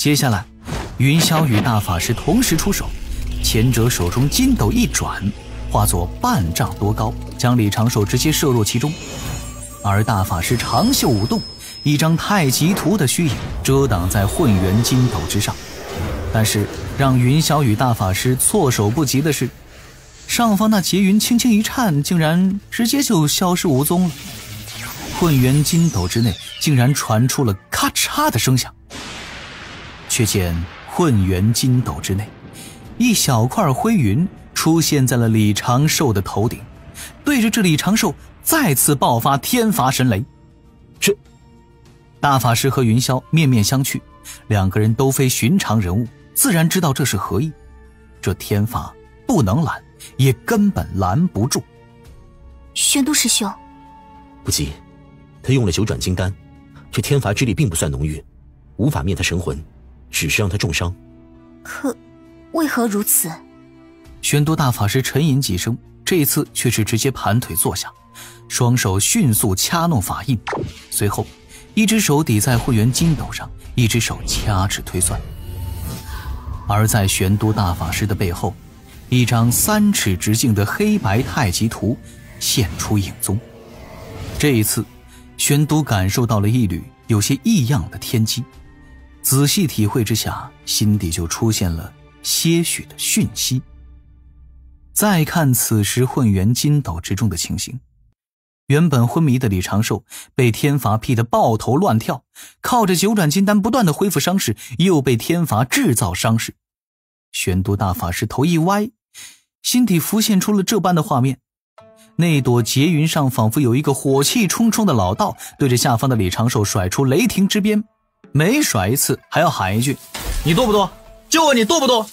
接下来，云霄与大法师同时出手，前者手中筋斗一转，化作半丈多高，将李长寿直接射入其中。而大法师长袖舞动，一张太极图的虚影遮挡在混元筋斗之上。但是让云霄与大法师措手不及的是，上方那结云轻轻一颤，竟然直接就消失无踪了。混元筋斗之内竟然传出了咔嚓的声响，却见混元筋斗之内，一小块灰云出现在了李长寿的头顶，对着这李长寿再次爆发天罚神雷。这大法师和云霄面面相觑，两个人都非寻常人物，自然知道这是何意。这天罚不能拦，也根本拦不住。玄都师兄，不急，他用了九转金丹，这天罚之力并不算浓郁，无法灭他神魂，只是让他重伤。可为何如此？玄都大法师沉吟几声，这一次却是直接盘腿坐下，双手迅速掐弄法印，随后一只手抵在混元筋斗上，一只手掐指推算。而在玄都大法师的背后，一张3尺直径的黑白太极图现出影踪。这一次玄都感受到了一缕有些异样的天机，仔细体会之下，心底就出现了些许的讯息。再看此时混元筋斗之中的情形，原本昏迷的李长寿被天罚劈得抱头乱跳，靠着九转金丹不断的恢复伤势，又被天罚制造伤势。玄都大法师头一歪，心底浮现出了这般的画面。那朵结云上仿佛有一个火气冲冲的老道，对着下方的李长寿甩出雷霆之鞭，每甩一次还要喊一句：你多不多？就问你多不多？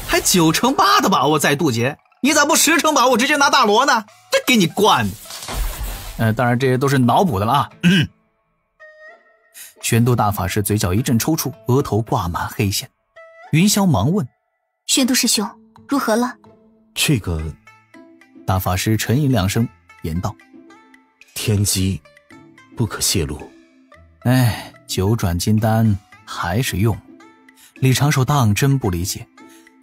还9成8的把握在渡劫，你咋不10成把握直接拿大罗呢？这给你惯的。当然这些都是脑补的了啊。玄都大法师嘴角一阵抽搐，额头挂满黑线。云霄忙问：玄都师兄如何了？这个大法师沉吟2声，言道：天机不可泄露。九转金丹还是用。李长寿当真不理解，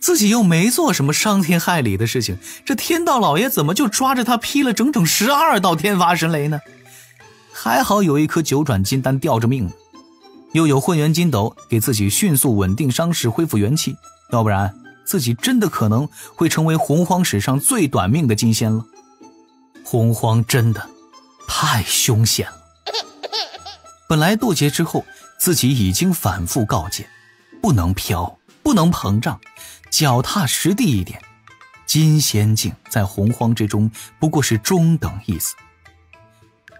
自己又没做什么伤天害理的事情，这天道老爷怎么就抓着他劈了整整12道天罚神雷呢？还好有一颗九转金丹吊着命呢，又有混元筋斗给自己迅速稳定伤势，恢复元气，要不然自己真的可能会成为洪荒史上最短命的金仙了。洪荒真的太凶险了。本来渡劫之后，自己已经反复告诫，不能飘，不能膨胀，脚踏实地一点。金仙境在洪荒之中不过是中等意思，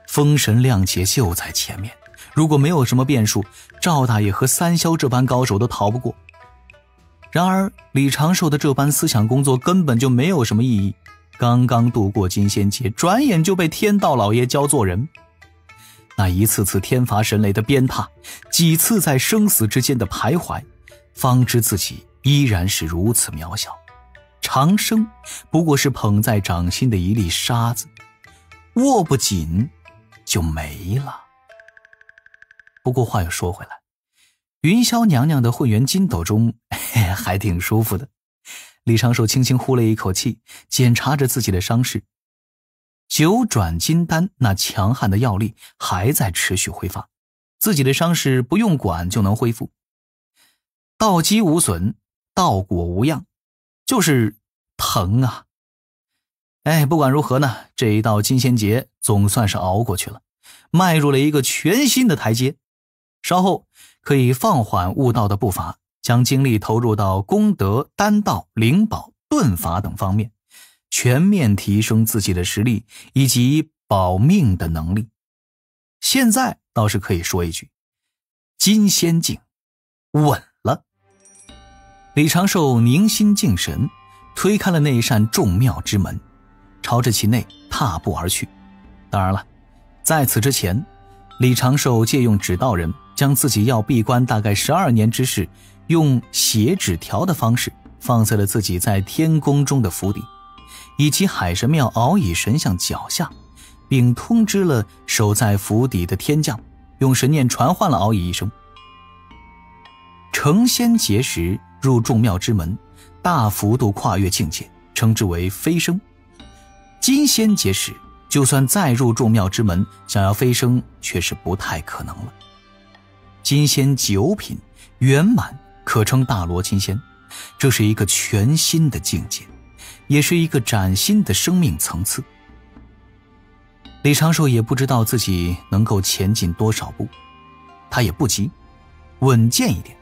封神亮劫就在前面，如果没有什么变数，赵大爷和三霄这般高手都逃不过。然而李长寿的这般思想工作根本就没有什么意义，刚刚度过金仙劫，转眼就被天道老爷教做人。那一次次天罚神雷的鞭挞，几次在生死之间的徘徊，方知自己依然是如此渺小，长生不过是捧在掌心的一粒沙子，握不紧就没了。不过话又说回来，云霄娘娘的混元筋斗中还挺舒服的。李长寿轻轻呼了一口气，检查着自己的伤势。九转金丹那强悍的药力还在持续挥发，自己的伤势不用管就能恢复。道基无损，道果无恙，就是疼啊。不管如何呢，这一道金仙劫总算是熬过去了，迈入了一个全新的台阶。稍后可以放缓悟道的步伐，将精力投入到功德、丹道、灵宝、遁法等方面，全面提升自己的实力以及保命的能力。现在倒是可以说一句，金仙境稳了。李长寿凝心静神，推开了那扇众妙之门，朝着其内踏步而去。当然了，在此之前，李长寿借用纸道人将自己要闭关大概12年之事，用写纸条的方式放在了自己在天宫中的府邸，以及海神庙敖乙神像脚下，并通知了守在府邸的天将，用神念传唤了敖乙一声。成仙劫时入众妙之门，大幅度跨越境界，称之为飞升。金仙劫时就算再入众妙之门，想要飞升却是不太可能了。金仙9品圆满，可称大罗金仙，这是一个全新的境界，也是一个崭新的生命层次。李长寿也不知道自己能够前进多少步，他也不急，稳健一点。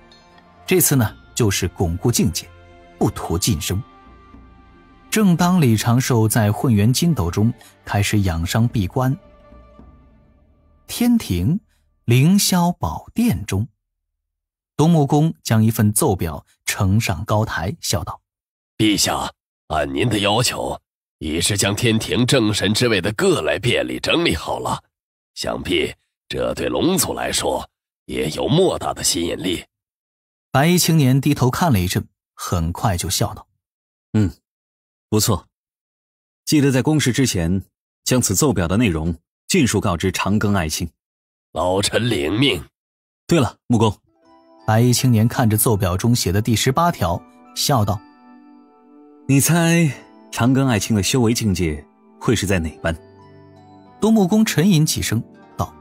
这次呢，就是巩固境界，不图晋升。正当李长寿在混元筋斗中开始养伤闭关，天庭凌霄宝殿中，东木公将一份奏表呈上高台，笑道：陛下，按您的要求，已是将天庭正神之位的各类便利整理好了，想必这对龙族来说也有莫大的吸引力。白衣青年低头看了一阵，很快就笑道：不错，记得在公事之前将此奏表的内容尽数告知长庚爱卿。老臣领命。对了，木公。白衣青年看着奏表中写的第18条，笑道：你猜长庚爱卿的修为境界会是在哪般？东木公沉吟几声道：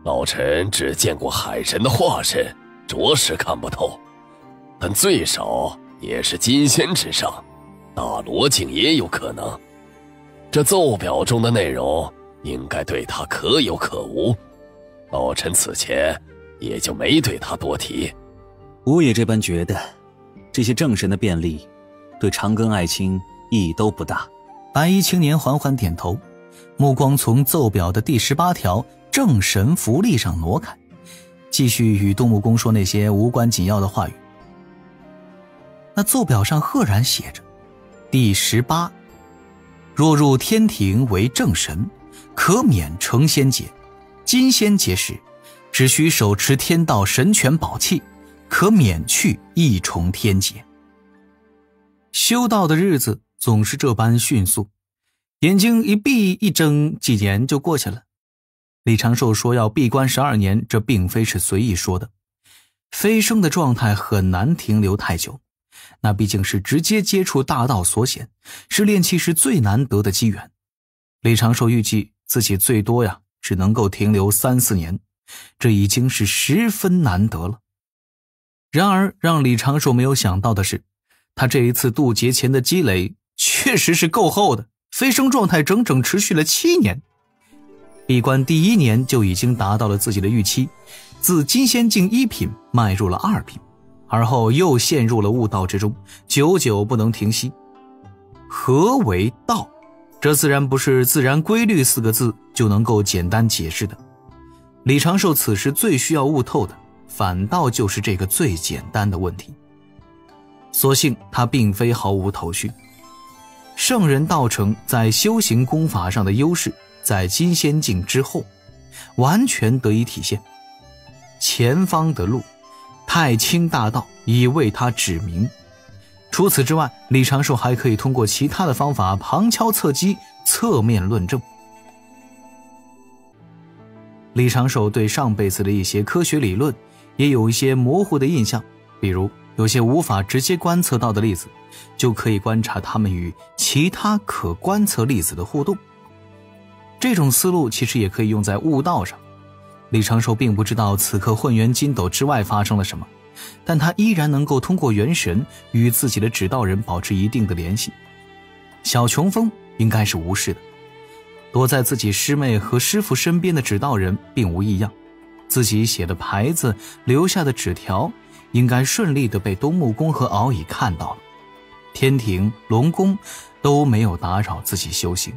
老臣只见过海神的化身，着实看不透，但最少也是金仙之上，大罗境也有可能。这奏表中的内容应该对他可有可无，老臣此前也就没对他多提。我也这般觉得，这些正神的便利对长庚爱卿意义都不大。白衣青年缓缓点头，目光从奏表的第18条正神福利上挪开，继续与东木公说那些无关紧要的话语。那奏表上赫然写着：第18，若入天庭为正神，可免成仙劫。金仙劫时，只需手持天道神权宝器，可免去一重天劫。修道的日子总是这般迅速，眼睛一闭一睁，几年就过去了。李长寿说要闭关12年，这并非是随意说的。飞升的状态很难停留太久，那毕竟是直接接触大道所显，是炼气时最难得的机缘。李长寿预计自己最多只能够停留3-4年，这已经是十分难得了。然而让李长寿没有想到的是，他这一次渡劫前的积累确实是够厚的，飞升状态整整持续了7年。闭关第1年就已经达到了自己的预期，自金仙境1品迈入了2品，而后又陷入了悟道之中，久久不能停息。何为道？这自然不是自然规律4个字就能够简单解释的。李长寿此时最需要悟透的，反倒就是这个最简单的问题。所幸他并非毫无头绪。圣人道成在修行功法上的优势，在金仙境之后完全得以体现。前方的路，太清大道已为他指明。除此之外，李长寿还可以通过其他的方法旁敲侧击，侧面论证。李长寿对上辈子的一些科学理论也有一些模糊的印象，比如有些无法直接观测到的粒子，就可以观察它们与其他可观测粒子的互动。这种思路其实也可以用在悟道上。李长寿并不知道此刻混元筋斗之外发生了什么，但他依然能够通过元神与自己的指导人保持一定的联系。小琼峰应该是无事的，躲在自己师妹和师父身边的指导人并无异样，自己写的牌子留下的纸条应该顺利地被东木公和敖乙看到了。天庭、龙宫都没有打扰自己修行。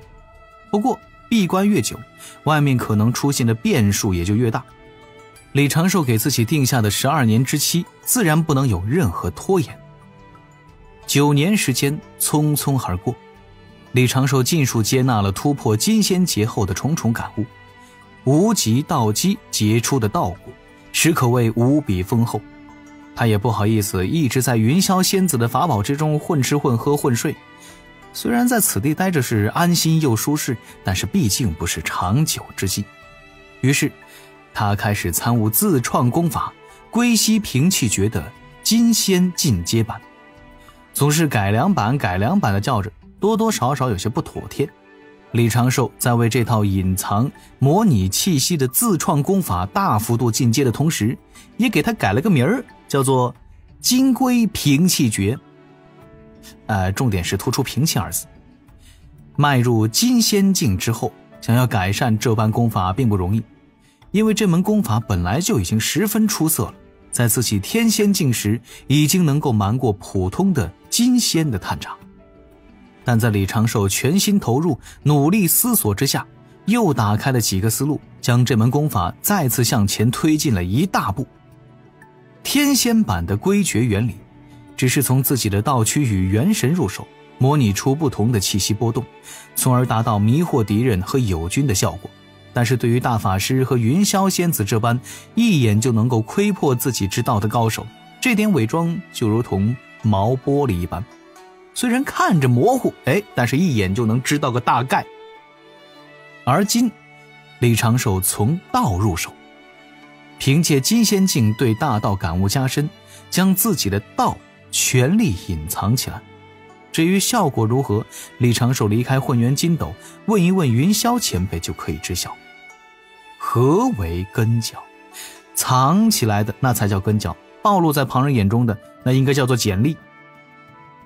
不过闭关越久，外面可能出现的变数也就越大。李长寿给自己定下的12年之期，自然不能有任何拖延。9年时间匆匆而过，李长寿尽数接纳了突破金仙劫后的重重感悟，无极道基结出的道果，实可谓无比丰厚。他也不好意思一直在云霄仙子的法宝之中混吃混喝混睡，虽然在此地待着是安心又舒适，但是毕竟不是长久之计。于是他开始参悟自创功法，龟息平气诀的金仙进阶版，总是改良版的叫着，多多少少有些不妥帖。李长寿在为这套隐藏模拟气息的自创功法大幅度进阶的同时，也给他改了个名儿，叫做金龟平气诀。重点是突出平气二字。迈入金仙境之后，想要改善这般功法并不容易，因为这门功法本来就已经十分出色了，在自己天仙境时已经能够瞒过普通的金仙的探查。但在李长寿全心投入努力思索之下，又打开了几个思路，将这门功法再次向前推进了一大步。天仙版的龟诀原理只是从自己的道躯与元神入手，模拟出不同的气息波动，从而达到迷惑敌人和友军的效果。但是对于大法师和云霄仙子这般一眼就能够窥破自己之道的高手，这点伪装就如同毛玻璃一般，虽然看着模糊，但是一眼就能知道个大概。而今李长寿从道入手，凭借金仙境对大道感悟加深，将自己的道全力隐藏起来。至于效果如何，李长寿离开混元金斗，问一问云霄前辈就可以知晓。何为根脚？藏起来的那才叫根脚，暴露在旁人眼中的那应该叫做简历。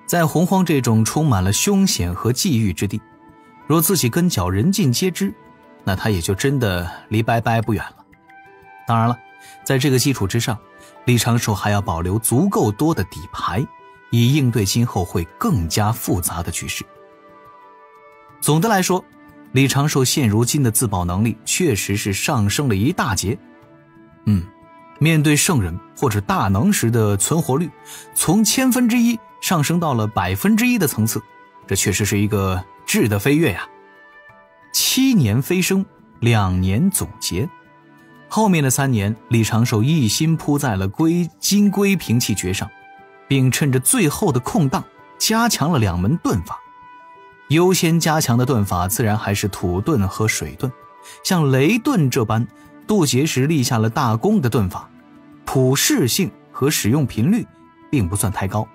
在洪荒这种充满了凶险和际遇之地，若自己根脚人尽皆知，那他也就真的离拜拜不远了。当然了，在这个基础之上，李长寿还要保留足够多的底牌，以应对今后会更加复杂的局势。总的来说，李长寿现如今的自保能力确实是上升了一大截。面对圣人或者大能时的存活率，从1/1000上升到了1%的层次，这确实是一个质的飞跃呀。7年飞升，2年总结。后面的3年，李长寿一心扑在了金龟平气诀上，并趁着最后的空档加强了2门遁法。优先加强的遁法自然还是土遁和水遁，像雷遁这般渡劫时立下了大功的遁法，普适性和使用频率并不算太高，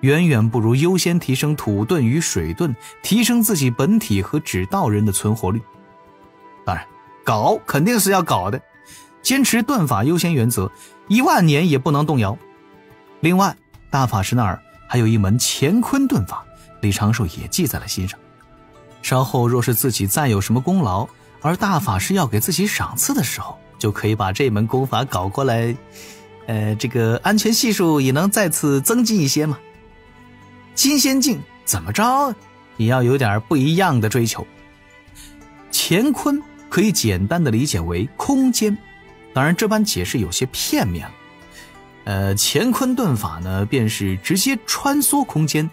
远远不如优先提升土遁与水遁，提升自己本体和指导人的存活率。当然，搞肯定是要搞的，坚持遁法优先原则，10000年也不能动摇。另外，大法师那儿还有一门乾坤遁法，李长寿也记在了心上。稍后若是自己再有什么功劳，而大法师要给自己赏赐的时候，就可以把这门功法搞过来，这个安全系数也能再次增进一些嘛。金仙境怎么着也要有点不一样的追求。乾坤可以简单的理解为空间，当然这般解释有些片面了。乾坤遁法呢，便是直接穿梭空间，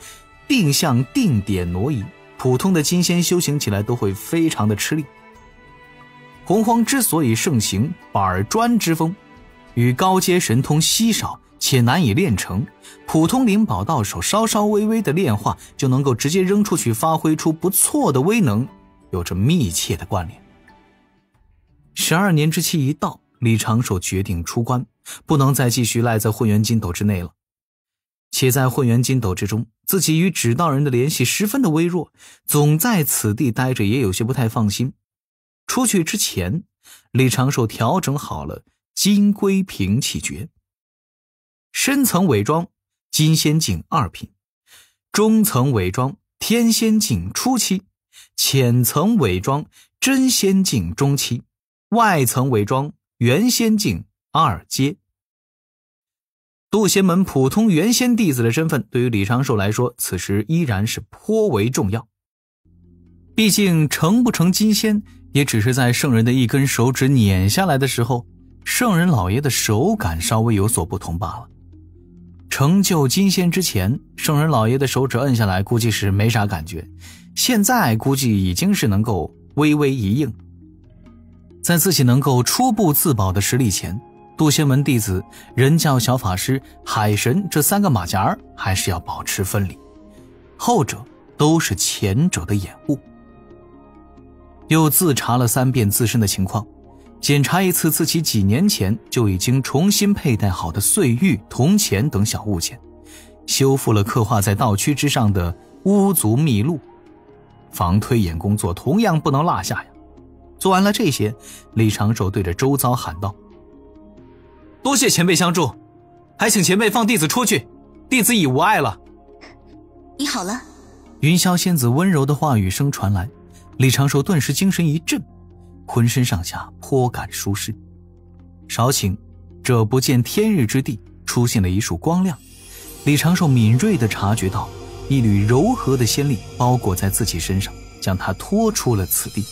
并向定点挪移，普通的金仙修行起来都会非常的吃力。洪荒之所以盛行板砖之风，与高阶神通稀少且难以练成，普通灵宝道手稍微微的炼化就能够直接扔出去，发挥出不错的威能，有着密切的关联。12年之期一到，李长寿决定出关，不能再继续赖在混元金斗之内了。且在混元金斗之中，自己与指导人的联系十分的微弱，总在此地待着也有些不太放心。出去之前，李长寿调整好了金龟平气诀。深层伪装金仙境2品，中层伪装天仙境初期，浅层伪装真仙境中期，外层伪装元仙境2阶。渡仙门普通元仙弟子的身份对于李长寿来说，此时依然是颇为重要。毕竟成不成金仙，也只是在圣人的一根手指捻下来的时候，圣人老爷的手感稍微有所不同罢了。成就金仙之前，圣人老爷的手指摁下来估计是没啥感觉，现在估计已经是能够微微一应。在自己能够初步自保的实力前，渡仙门弟子、人教小法师、海神这3个马甲还是要保持分离，后者都是前者的掩护。又自查了3遍自身的情况，检查一次自己几年前就已经重新佩戴好的碎玉、铜钱等小物件，修复了刻画在道躯之上的巫族秘录。防推演工作同样不能落下呀。做完了这些，李长寿对着周遭喊道：多谢前辈相助，还请前辈放弟子出去，弟子已无碍了。你好了。云霄仙子温柔的话语声传来，李长寿顿时精神一振，浑身上下颇感舒适。少顷，这不见天日之地出现了一束光亮，李长寿敏锐地察觉到一缕柔和的仙力包裹在自己身上，将他拖出了此地。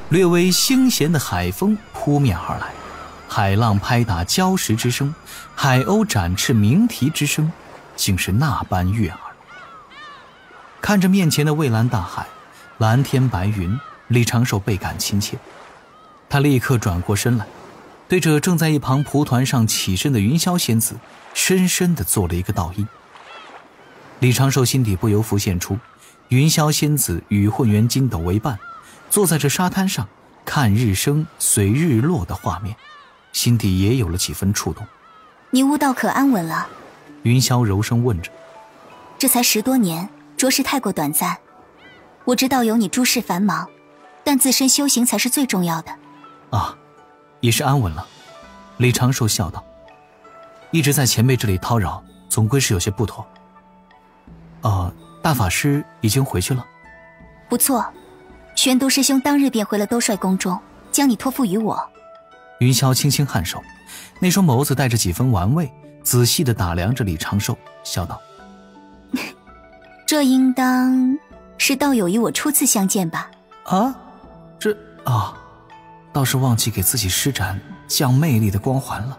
略微腥咸的海风扑面而来，海浪拍打礁石之声，海鸥展翅鸣啼之声，竟是那般悦耳。看着面前的蔚蓝大海，蓝天白云，李长寿倍感亲切。他立刻转过身来，对着正在一旁蒲团上起身的云霄仙子深深地做了一个道揖。李长寿心底不由浮现出云霄仙子与混元金斗为伴，坐在这沙滩上看日升随日落的画面，心底也有了几分触动。你悟道可安稳了？云霄柔声问着。这才10多年，着实太过短暂。我知道有你诸事繁忙，但自身修行才是最重要的。啊，也是安稳了。李长寿笑道，一直在前辈这里叨扰，总归是有些不妥。大法师已经回去了？不错，玄都师兄当日便回了兜率宫中，将你托付于我。云霄轻轻颔首，那双眸子带着几分玩味，仔细地打量着李长寿，笑道：这应当是道友与我初次相见吧？倒是忘记给自己施展降魅力的光环了。